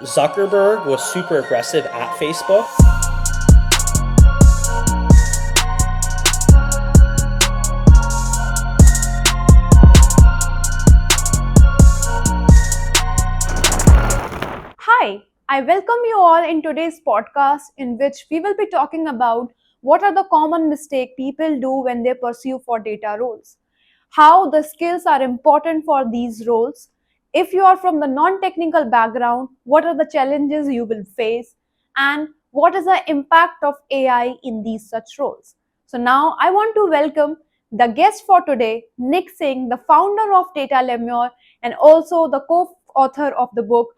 Zuckerberg was super aggressive at Facebook. Hi, I welcome you all in today's podcast in which we will be talking about what are the common mistakes people do when they pursue for data roles, how the skills are important for these roles. If you are from the non-technical background, what are the challenges you will face and what is the impact of AI in these such roles. So now I want to welcome the guest for today, Nick Singh, the founder of Data Lemur and also the co-author of the book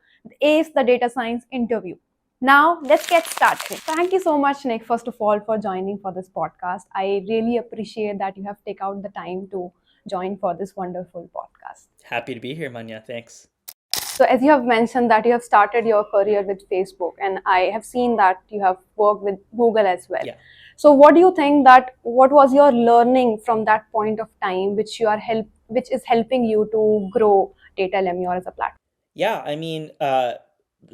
Ace the Data Science Interview. Now, let's get started. Thank you so much, Nick, first of all, for joining for this podcast. I really appreciate that you have taken out the time to join for this wonderful podcast. Happy to be here, Manya. Thanks. So, as you have mentioned that you have started your career with Facebook, and I have seen that you have worked with Google as well. Yeah. So, what do you think that what was your learning from that point of time, which is helping you to grow Data Lemur as a platform? Yeah,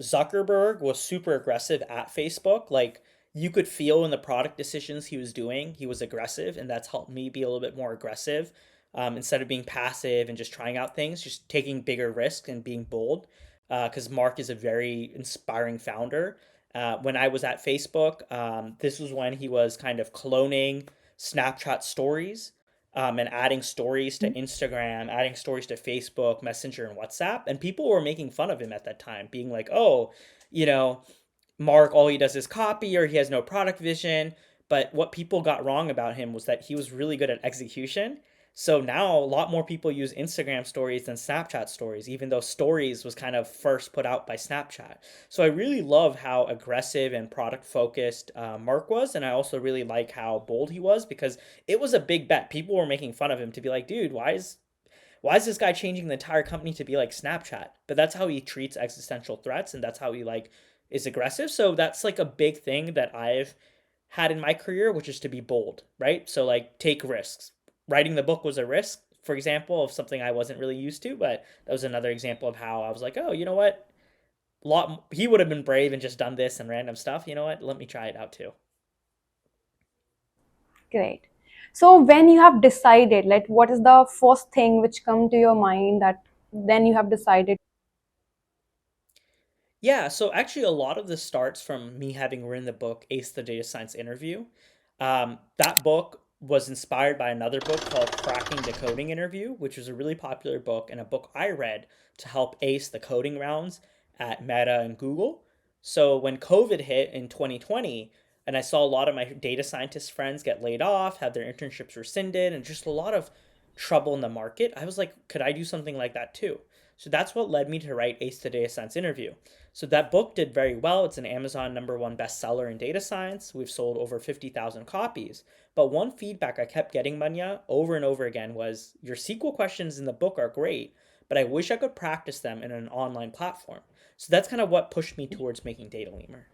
Zuckerberg was super aggressive at Facebook. Like, you could feel in the product decisions he was doing, he was aggressive, and that's helped me be a little bit more aggressive. Instead of being passive and just trying out things, just taking bigger risks and being bold. Because Mark is a very inspiring founder. When I was at Facebook, this was when he was kind of cloning Snapchat stories, and adding stories to Instagram, adding stories to Facebook, Messenger, and WhatsApp. And people were making fun of him at that time, being like, oh, you know, Mark, all he does is copy or he has no product vision. But what people got wrong about him was that he was really good at execution. So now a lot more people use Instagram stories than Snapchat stories, even though stories was kind of first put out by Snapchat. So I really love how aggressive and product focused Mark was. And I also really like how bold he was because it was a big bet. People were making fun of him to be like, dude, why is this guy changing the entire company to be like Snapchat? But that's how he treats existential threats and that's how he like is aggressive. So that's like a big thing that I've had in my career, which is to be bold, right? So like take risks. Writing the book was a risk, for example, of something I wasn't really used to, but that was another example of how I was like, oh, you know what? He would have been brave and just done this and random stuff. You know what? Let me try it out too. Great. So when you have decided, like what is the first thing which come to your mind that then you have decided? Yeah, so actually, a lot of this starts from me having written the book Ace the Data Science Interview. That book was inspired by another book called Cracking the Coding Interview, which was a really popular book and a book I read to help ace the coding rounds at Meta and Google. So when COVID hit in 2020, and I saw a lot of my data scientist friends get laid off, have their internships rescinded, and just a lot of trouble in the market, I was like, could I do something like that too? So that's what led me to write Ace the Data Science Interview. So that book did very well. It's an Amazon #1 bestseller in data science. We've sold over 50,000 copies. But one feedback I kept getting, Manya, over and over again was your SQL questions in the book are great, but I wish I could practice them in an online platform. So that's kind of what pushed me towards making Data Lemur.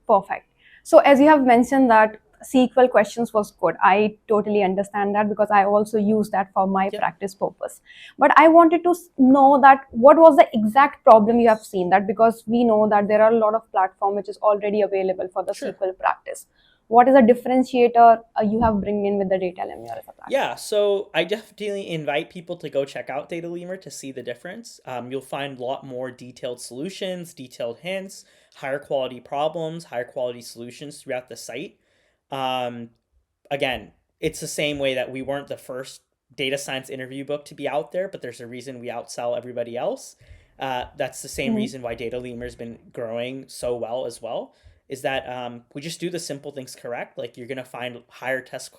Perfect. So as you have mentioned that SQL questions was good. I totally understand that because I also use that for my Yep, practice purpose. But I wanted to know that what was the exact problem you have seen that because we know that there are a lot of platform which is already available for the sure. SQL practice. What is a differentiator you have bring in with the data lemur as a Yeah, platform? so I definitely invite people to go check out Data Lemur to see the difference. You'll find a lot more detailed solutions, detailed hints, higher quality problems, higher quality solutions throughout the site. Um, Again, it's the same way that we weren't the first data science interview book to be out there, but there's a reason we outsell everybody else. That's the same Mhm. reason why Data Lemur has been growing so well as well. Is that we just do the simple things correct. Like you're gonna find higher test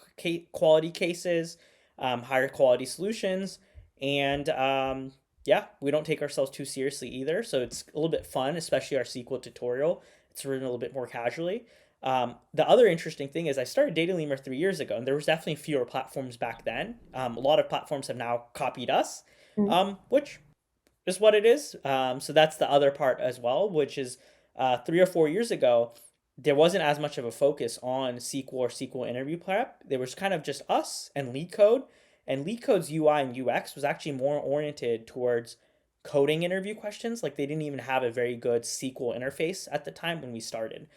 quality cases, higher quality solutions, and yeah, we don't take ourselves too seriously either. So it's a little bit fun, especially our SQL tutorial. It's written a little bit more casually. The other interesting thing is I started Data Lemur 3 years ago, and there was definitely fewer platforms back then. A lot of platforms have now copied us, Mhm. which is what it is. So that's the other part as well, which is 3 or 4 years ago, there wasn't as much of a focus on SQL or SQL interview prep. There was kind of just us and LeetCode, and LeetCode's UI and UX was actually more oriented towards coding interview questions. Like they didn't even have a very good SQL interface at the time when we started.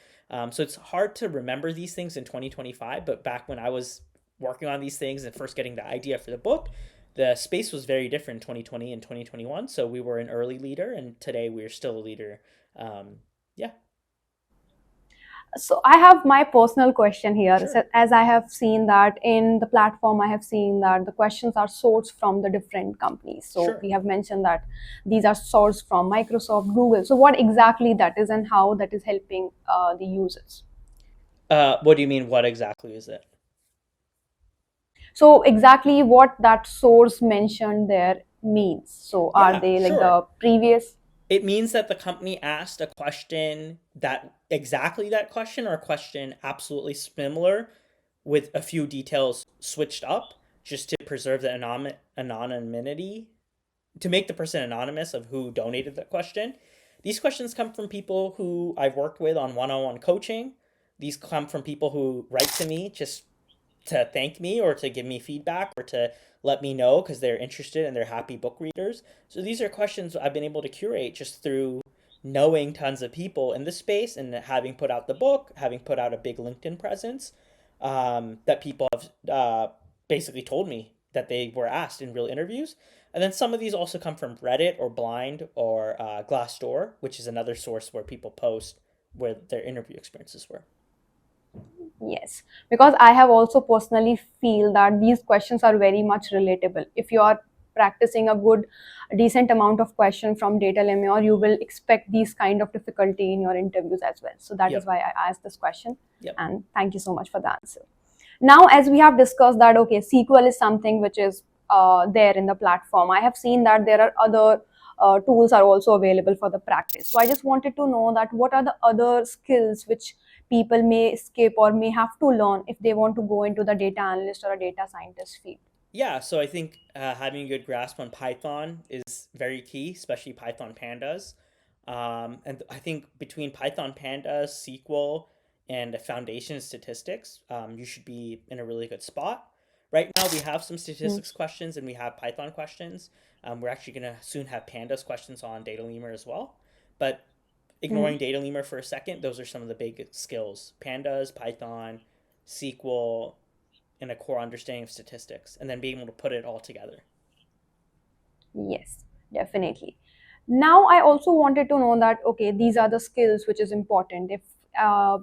So it's hard to remember these things in 2025, but back when I was working on these things and first getting the idea for the book, the space was very different in 2020 and 2021. So we were an early leader, and today we're still a leader. Yeah, So I have my personal question here. sure, So as I have seen that in the platform, I have seen that the questions are sourced from the different companies. So sure. we have mentioned that these are sourced from Microsoft, Google. So what exactly that is and how that is helping the users? What do you mean? What exactly is it? So exactly what that source mentioned there means. So are Yeah, they like sure. the previous? It means that the company asked a question that exactly that question or a question absolutely similar with a few details switched up just to preserve the anonymity, to make the person anonymous of who donated the question. These questions come from people who I've worked with on one-on-one coaching. These come from people who write to me just to thank me or to give me feedback or to let me know because they're interested and they're happy book readers. So these are questions I've been able to curate just through knowing tons of people in the space and having put out the book, having put out a big LinkedIn presence, that people have basically told me that they were asked in real interviews. And then some of these also come from Reddit or Blind or Glassdoor, which is another source where people post where their interview experiences were. Yes, because I have also personally feel that these questions are very much relatable. If you are practicing a good, decent amount of question from data lemur, you will expect these kind of difficulty in your interviews as well. So that is Yep. why I asked this question, Yep. and thank you so much for the answer. Now, as we have discussed that, okay, SQL is something which is there in the platform. I have seen that there are other tools are also available for the practice. So I just wanted to know that what are the other skills which people may skip or may have to learn if they want to go into the data analyst or a data scientist field. Yeah, so I think having a good grasp on Python is very key, especially Python pandas. And I think between Python pandas, SQL, and a foundation in statistics, you should be in a really good spot. Right now, we have some Mm, statistics questions and we have Python questions. We're actually going to soon have pandas questions on Data Lemur as well. But mm. ignoring Data Lemur for a second, those are some of the big skills: pandas, Python, SQL, and a core understanding of statistics, and then being able to put it all together. Yes, definitely. Now, I also wanted to know that okay, these are the skills which is important. If a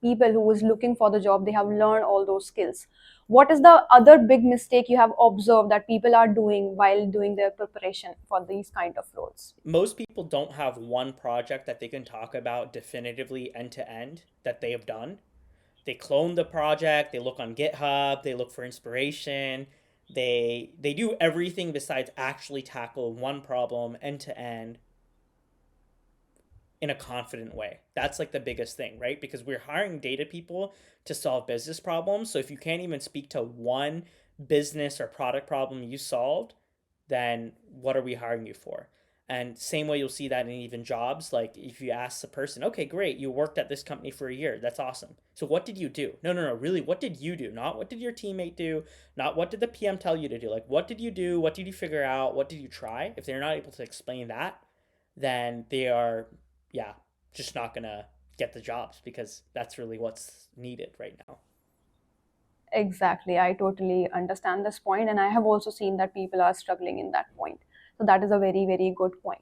people who is looking for the job, they have learned all those skills. What is the other big mistake you have observed that people are doing while doing their preparation for these kind of roles? Most people don't have one project that they can talk about definitively end to end that they have done. They clone the project, they look on GitHub, they look for inspiration. They do everything besides actually tackle one problem end to end in a confident way. That's like the biggest thing, right? Because we're hiring data people to solve business problems. So if you can't even speak to one business or product problem you solved, then what are we hiring you for? And same way you'll see that in even jobs. Like if you ask the person, okay, great, you worked at this company for a year. That's awesome. So what did you do? No, no, no, really, what did you do? Not what did your teammate do? Not what did the PM tell you to do? Like what did you do? What did you figure out? What did you try? If they're not able to explain that, then they are, yeah, just not gonna get the jobs because that's really what's needed right now. Exactly. I totally understand this point, and I have also seen that people are struggling in that point. So that is a very, very good point.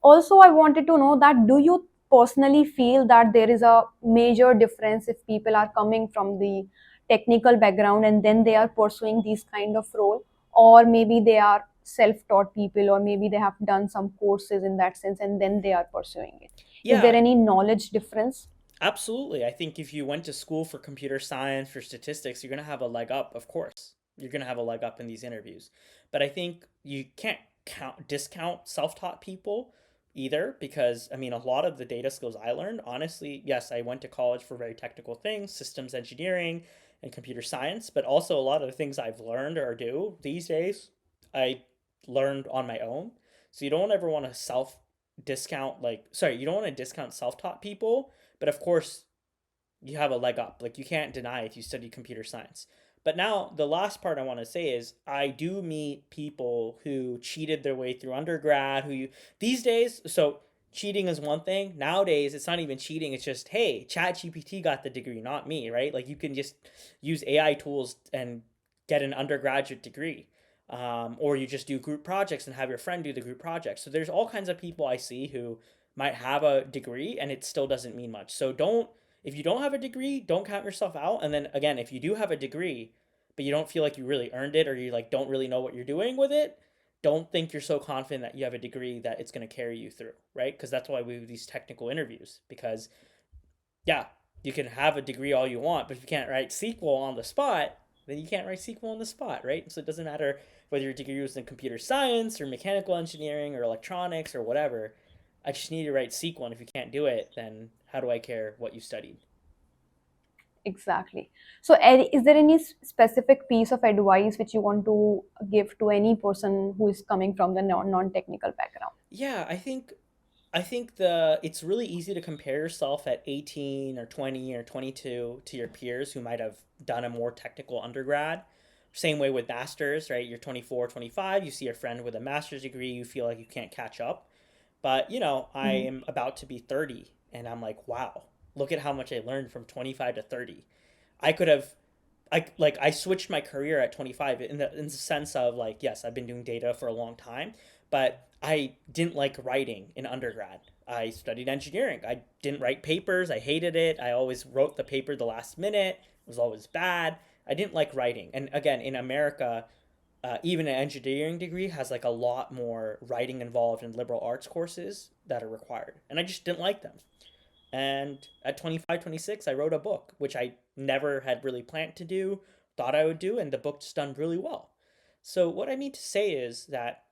Also, I wanted to know that do you personally feel that there is a major difference if people are coming from the technical background and then they are pursuing these kind of role, or maybe they are self-taught people, or maybe they have done some courses in that sense and then they are pursuing it. Is there Yeah, any knowledge difference? absolutely. I think if you went to school for computer science, for statistics, you're going to have a leg up, of course. You're going to have a leg up in these interviews. But I think you can't discount self-taught people either because I mean a lot of the data skills I learned, honestly, yes, I went to college for very technical things, systems engineering and computer science, but also a lot of the things I've learned or do these days, I learned on my own. So you don't ever want to self discount like sorry, you don't want to discount self-taught people, but of course, you have a leg up. Like you can't deny if you study computer science. But now the last part I want to say is I do meet people who cheated their way through undergrad, these days, so cheating is one thing. Nowadays, it's not even cheating. It's just, hey, ChatGPT got the degree, not me, right? Like you can just use AI tools and get an undergraduate degree. Or you just do group projects and have your friend do the group projects. So there's all kinds of people I see who might have a degree and it still doesn't mean much. So if you don't have a degree, don't count yourself out. And then again, if you do have a degree, but you don't feel like you really earned it or you like don't really know what you're doing with it, don't think you're so confident that you have a degree that it's going to carry you through, right? Because that's why we do these technical interviews. Because yeah, you can have a degree all you want, but if you can't write SQL on the spot, then you can't write SQL on the spot, right? So it doesn't matter whether your degree was in computer science or mechanical engineering or electronics or whatever. I just need to write SQL, and if you can't do it, then how do I care what you studied? Exactly. So, is there any specific piece of advice which you want to give to any person who is coming from the non-technical background? Yeah, I think the it's really easy to compare yourself at 18 or 20 or 22 to your peers who might have done a more technical undergrad. Same way with masters, right? You're 24, 25, you see your friend with a master's degree, you feel like you can't catch up. But, I Mhm. am about to be 30 and I'm like, wow, look at how much I learned from 25 to 30. I could have I switched my career at 25 in the sense of like yes, I've been doing data for a long time, but I didn't like writing in undergrad. I studied engineering. I didn't write papers. I hated it. I always wrote the paper the last minute. It was always bad. I didn't like writing. And again, in America, even an engineering degree has like a lot more writing involved in liberal arts courses that are required. And I just didn't like them. And at 25, 26, I wrote a book, which I never had really planned to do, thought I would do, and the book's done really well. So, what I mean to say is that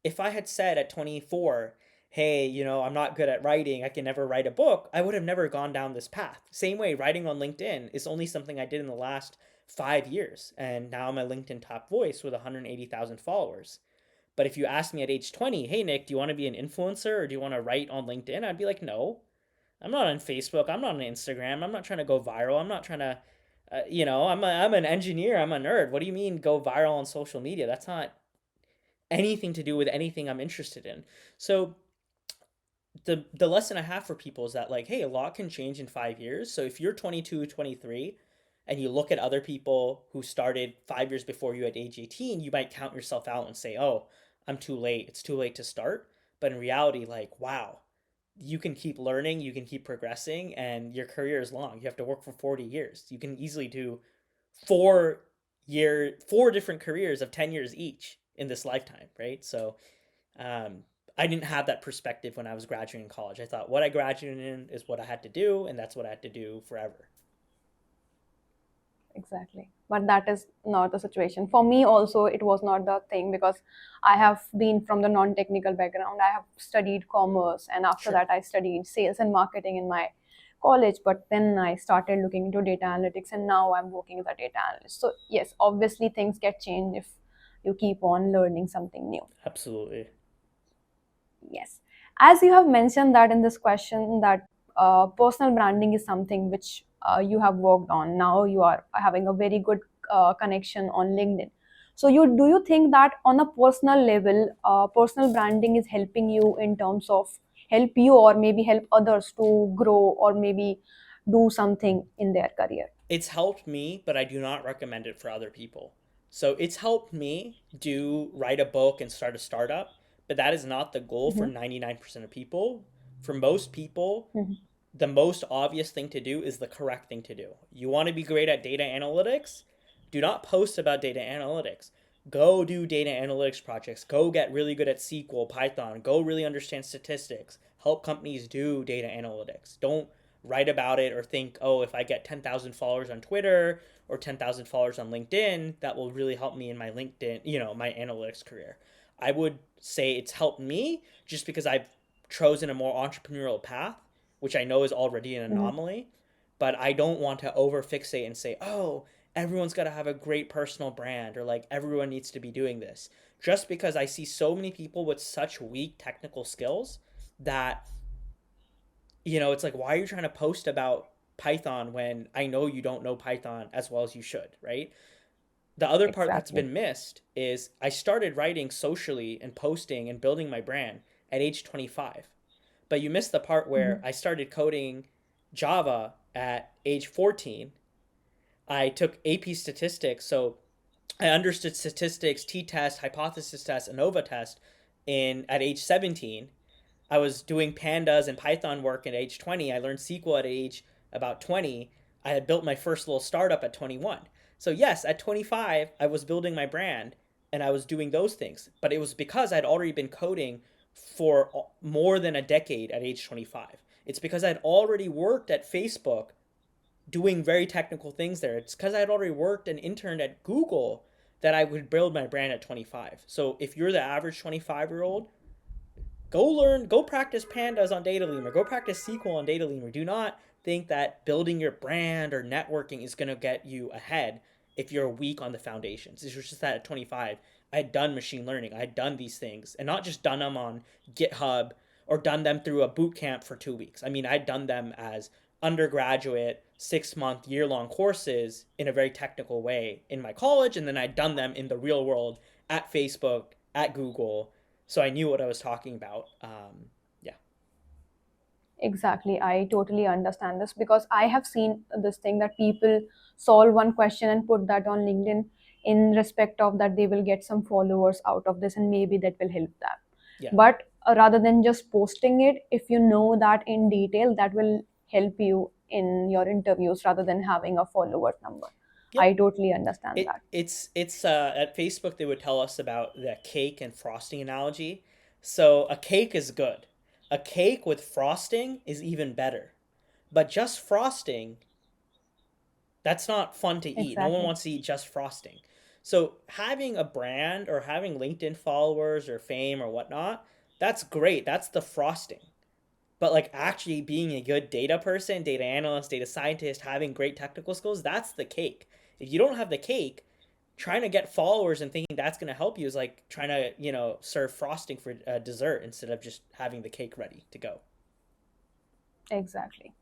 if I had said at 24, hey, I'm not good at writing, I can never write a book, I would have never gone down this path. Same way, writing on LinkedIn is only something I did in the last 5 years. And now I'm a LinkedIn top voice with 180,000 followers. But if you asked me at age 20, hey, Nick, do you want to be an influencer or do you want to write on LinkedIn? I'd be like, no, I'm not on Facebook. I'm not on Instagram. I'm not trying to go viral. I'm not trying to, I'm an engineer. I'm a nerd. What do you mean go viral on social media? That's not anything to do with anything I'm interested in. So the lesson I have for people is that like, hey, a lot can change in 5 years. So if you're 22, 23, and you look at other people who started 5 years before you at age 18, you might count yourself out and say, oh, I'm too late. It's too late to start. But in reality, like, wow, you can keep learning, you can keep progressing, and your career is long. You have to work for 40 years. You can easily do 4 different careers of 10 years each in this lifetime, right? So um, I didn't have that perspective when I was graduating college. I thought what I graduated in is what I had to do, and that's what I had to do forever. Exactly. But that is not the situation. For me, also, it was not the thing because I have been from the non technical background. I have studied commerce, and after Sure. that, I studied sales and marketing in my college. But then I started looking into data analytics, and now I'm working as a data analyst. So, yes, obviously, things get changed if you keep on learning something new. Absolutely. Yes. As you have mentioned that in this question that personal branding is something which you have worked on. Now you are having a very good connection on LinkedIn. So do you think that on a personal level, personal branding is helping you in terms of help you or maybe help others to grow or maybe do something in their career? It's helped me, but I do not recommend it for other people. So it's helped me do write a book and start a startup, but that is not the goal for Mhm, 99% of people. For most people, mhm, the most obvious thing to do is the correct thing to do. You want to be great at data analytics? Do not post about data analytics. Go do data analytics projects. Go get really good at SQL, Python. Go really understand statistics. Help companies do data analytics. Don't write about it or think, oh, if I get 10,000 followers on Twitter or 10,000 followers on LinkedIn, that will really help me in my LinkedIn, my analytics career. I would say it's helped me just because I've chosen a more entrepreneurial path, which I know is already an mhm. anomaly, but I don't want to over fixate and say, oh, everyone's got to have a great personal brand or like everyone needs to be doing this. Just because I see so many people with such weak technical skills that, it's like, why are you trying to post about Python when I know you don't know Python as well as you should, right? The other part that's Exactly. been missed is I started writing socially and posting and building my brand at age 25. But you missed the part where Mhm. I started coding Java at age 14. I took AP statistics, so I understood statistics, t-test, hypothesis test, ANOVA test in at age 17. I was doing pandas and Python work at age 20. I learned SQL at age about 20. I had built my first little startup at 21. So, yes, at 25, I was building my brand and I was doing those things. But it was because I'd already been coding for more than a decade at age 25. It's because I'd already worked at Facebook doing very technical things there. It's because I'd already worked and interned at Google that I would build my brand at 25. So, if you're the average 25-year-old, go learn, go practice pandas on data lemur, go practice SQL on data lemur. Do not think that building your brand or networking is going to get you ahead if you're weak on the foundations. It's just that at 25 I had done machine learning, I had done these things, and not just done them on GitHub or done them through a boot camp for 2 weeks. I mean, I'd done them as undergraduate 6 month year long courses in a very technical way in my college, and then I'd done them in the real world at Facebook, at Google, so I knew what I was talking about. Yeah, Exactly. I totally understand this because I have seen this thing that people solve one question and put that on LinkedIn in respect of that they will get some followers out of this and maybe that will help them. yeah, But rather than just posting it, if you know that in detail, that will help you in your interviews rather than having a follower number. I yep. totally understand that. It's at Facebook they would tell us about the cake and frosting analogy. So a cake is good. A cake with frosting is even better. But just frosting, that's not fun to eat. No one Exactly. wants to eat just frosting. So having a brand or having LinkedIn followers or fame or whatnot, that's great. That's the frosting. But like actually being a good data person, data analyst, data scientist, having great technical skills, that's the cake. If you don't have the cake, trying to get followers and thinking that's going to help you is like trying to, serve frosting for dessert instead of just having the cake ready to go. Exactly.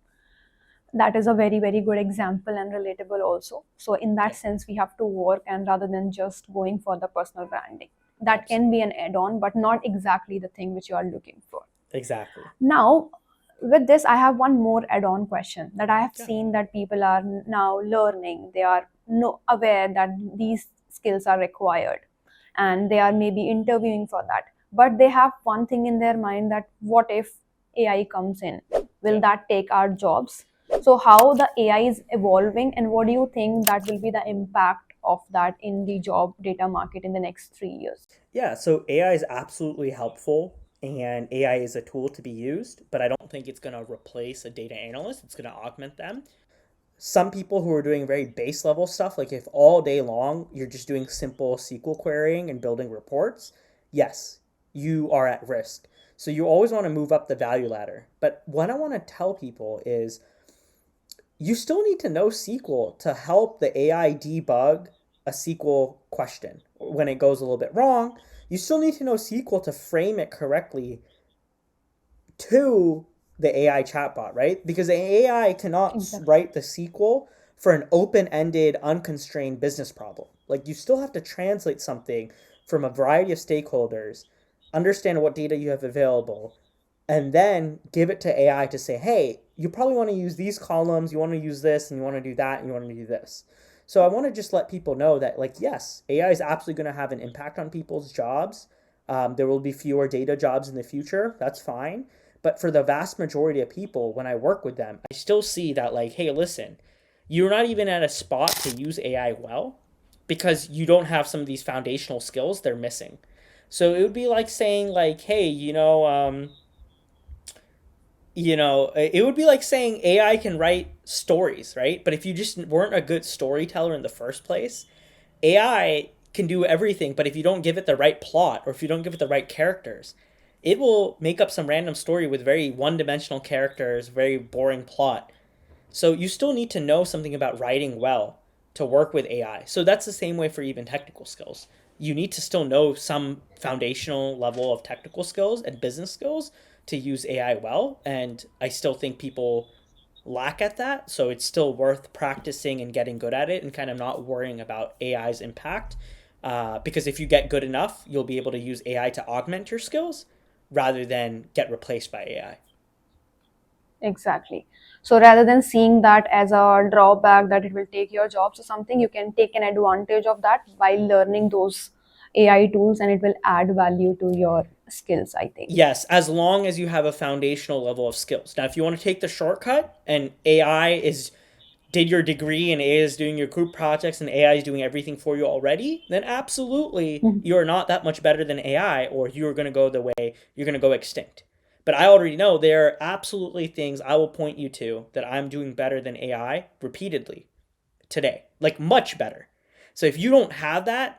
That is a very, very good example and relatable also. So in that Yeah, sense we have to work and rather than just going for the personal branding, that can be absolutely. an add-on but not exactly the thing which you are looking for. Exactly. Now, with this, I have one more add-on question that I have Yeah. seen that people are now learning. They are no, aware that these skills are required, and they are maybe interviewing for that. But they have one thing in their mind that what if AI comes in? Will Yeah. that take our jobs? So, how the AI is evolving, and what do you think that will be the impact of that in the job data market in the next 3 years? Yeah, so AI is absolutely helpful and AI is a tool to be used, but I don't think it's going to replace a data analyst. It's going to augment them. Some people who are doing very base level stuff, like if all day long you're just doing simple SQL querying and building reports, yes, you are at risk. So you always want to move up the value ladder. But what I want to tell people is you still need to know SQL to help the AI debug a SQL question when it goes a little bit wrong. You still need to know SQL to frame it correctly to the AI chatbot, right? Because the AI cannot Exactly. write the SQL for an open ended, unconstrained business problem. Like, you still have to translate something from a variety of stakeholders, understand what data you have available, and then give it to AI to say, hey, you probably want to use these columns, you want to use this, and you want to do that, and you want to do this. So I want to just let people know that, like, yes, AI is absolutely going to have an impact on people's jobs. There will be fewer data jobs in the future. That's fine. But for the vast majority of people, when I work with them, I still see that, like, hey, listen, you're not even at a spot to use AI well because you don't have some of these foundational skills they're missing. So it would be like saying, like, hey, it would be like saying AI can write stories, right? But if you just weren't a good storyteller in the first place, AI can do everything, but if you don't give it the right plot or if you don't give it the right characters, it will make up some random story with very one-dimensional characters, very boring plot. So you still need to know something about writing well to work with AI. So that's the same way for even technical skills. You need to still know some foundational level of technical skills and business skills to use AI well. And I still think people lack at that. So it's still worth practicing and getting good at it and kind of not worrying about AI's impact. Because if you get good enough, you'll be able to use AI to augment your skills rather than get replaced by AI. Exactly. So rather than seeing that as a drawback that it will take your jobs or something, you can take an advantage of that while learning those AI tools, and it will add value to your skills, I think. Yes, as long as you have a foundational level of skills. Now, if you want to take the shortcut and AI is did your degree and AI is doing your group projects and AI is doing everything for you already, then absolutely Mhm. you're not that much better than AI or you're going to go the way you're going to go extinct. But I already know there are absolutely things I will point you to that I'm doing better than AI repeatedly today, like much better. So if you don't have that,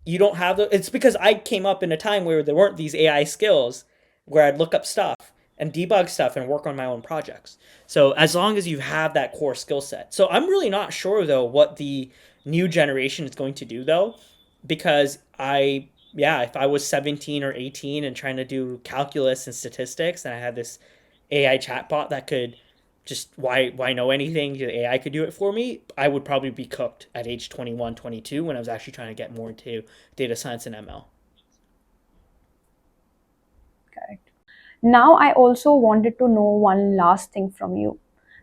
you don't have the. It's because I came up in a time where there weren't these AI skills where I'd look up stuff and debug stuff and work on my own projects. So as long as you have that core skill set. So I'm really not sure though what the new generation is going to do though, because yeah, if I was 17 or 18 and trying to do calculus and statistics and I had this AI chatbot that could just why know anything, the AI could do it for me, I would probably be cooked at age 21, 22 when I was actually trying to get more into data science and ML. Correct. Now, I also wanted to know one last thing from you,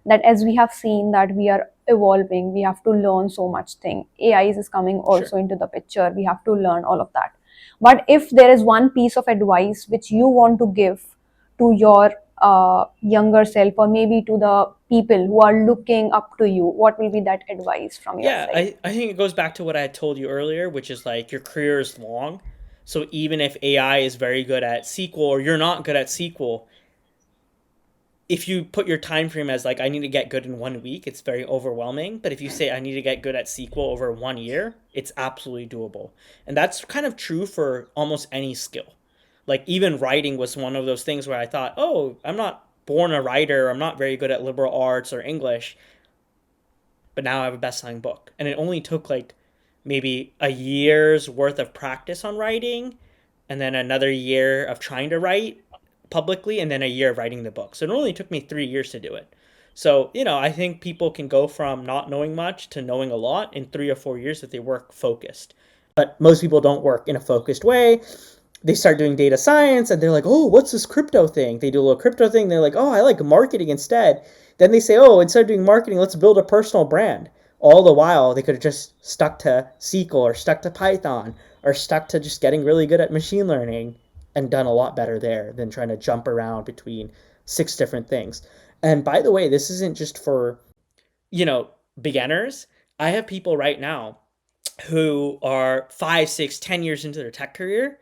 that as we have seen that we are evolving, we have to learn so much thing. AI is coming Sure. also into the picture. We have to learn all of that. But if there is one piece of advice which you want to give to your younger self, or maybe to the people who are looking up to you, what will be that advice from your Yeah, side? I think it goes back to what I had told you earlier, which is like your career is long. So even if AI is very good at SQL or you're not good at SQL, if you put your time frame as like I need to get good in 1 week, it's very overwhelming. But if you say I need to get good at SQL over 1 year, it's absolutely doable. And that's kind of true for almost any skill. Like even writing was one of those things where I thought, oh, I'm not born a writer, I'm not very good at liberal arts or English, but now I have a best-selling book. And it only took like maybe a year's worth of practice on writing and then another year of trying to write publicly and then a year of writing the book. So it only took me 3 years to do it. So, I think people can go from not knowing much to knowing a lot in 3 or 4 years if they work focused. But most people don't work in a focused way. They start doing data science and they're like, oh, what's this crypto thing? They do a little crypto thing. They're like, oh, I like marketing instead. Then they say, oh, instead of doing marketing, let's build a personal brand. All the while, they could have just stuck to SQL or stuck to Python or stuck to just getting really good at machine learning and done a lot better there than trying to jump around between six different things. And by the way, this isn't just for, you know, beginners. I have people right now who are 5, 6, 10 years into their tech career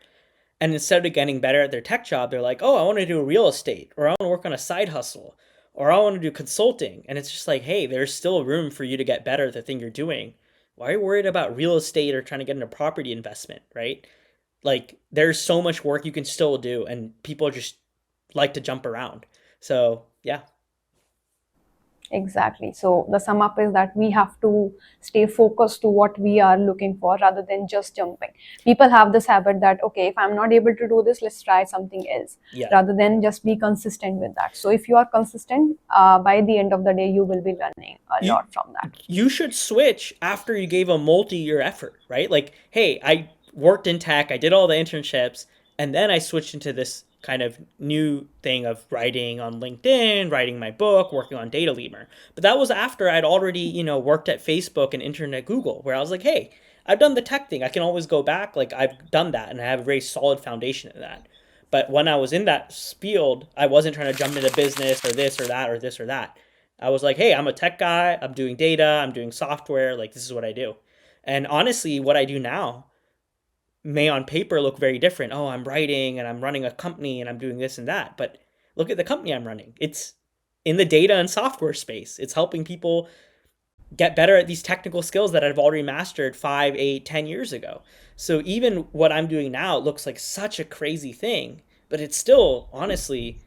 and instead of getting better at their tech job, they're like, oh, I want to do real estate, or I want to work on a side hustle, or I want to do consulting. And it's just like, hey, there's still room for you to get better at the thing you're doing. Why are you worried about real estate or trying to get into property investment, right? Like, there's so much work you can still do, and people just like to jump around. So, yeah. Exactly. So the sum up is that we have to stay focused to what we are looking for rather than just jumping. People have this habit that, okay, if I'm not able to do this, let's try something else, Yeah. rather than just be consistent with that. So if you are consistent, by the end of the day, you will be learning a You lot from that. you should switch after you gave a multi-year effort, right? Like, hey, I worked in tech, I did all the internships, and then I switched into this kind of new thing of writing on LinkedIn, writing my book, working on Data Lemur. But that was after I'd already, worked at Facebook and Internet Google, where I was like, hey, I've done the tech thing. I can always go back. Like, I've done that, and I have a very solid foundation in that. But when I was in that field, I wasn't trying to jump into business or this or that or this or that. I was like, hey, I'm a tech guy. I'm doing data. I'm doing software. Like, this is what I do. And honestly, what I do now may on paper look very different. Oh, I'm writing and I'm running a company and I'm doing this and that. But look at the company I'm running. It's in the data and software space. It's helping people get better at these technical skills that I've already mastered 5, 8, 10 years ago. So even what I'm doing now looks like such a crazy thing, but it's still honestly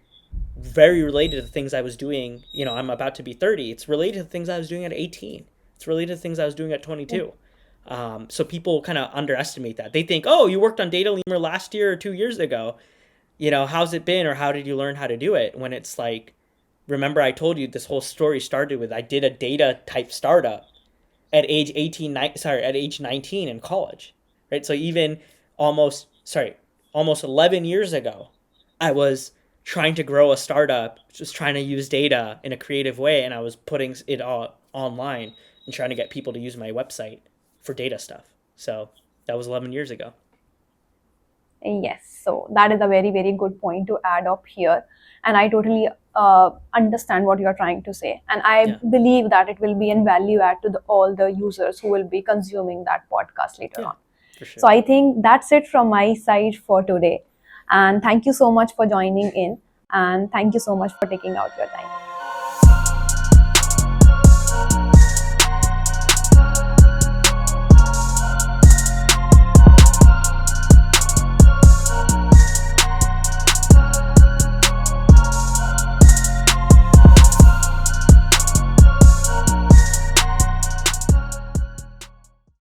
very related to the things I was doing. I'm about to be 30. It's related to the things I was doing at 18. It's related to things I was doing at 22. So people kind of underestimate that. They think, oh, you worked on Data Lemur last year or 2 years ago. How's it been or how did you learn how to do it? When it's like, Remember, I told you this whole story started with I did a data type startup at age 18, at age 19 in college, right? So even almost 11 years ago, I was trying to grow a startup, just trying to use data in a creative way, and I was putting it all online and trying to get people to use my website for data stuff. So that was 11 years ago. Yes, so that is a very, very good point to add up here. And I totally understand what you're trying to say. And I Yeah, believe that it will be in value add to all the users who will be consuming that podcast later yeah, on. for So sure. I think that's it from my side for today. And thank you so much for joining in. And thank you so much for taking out your time.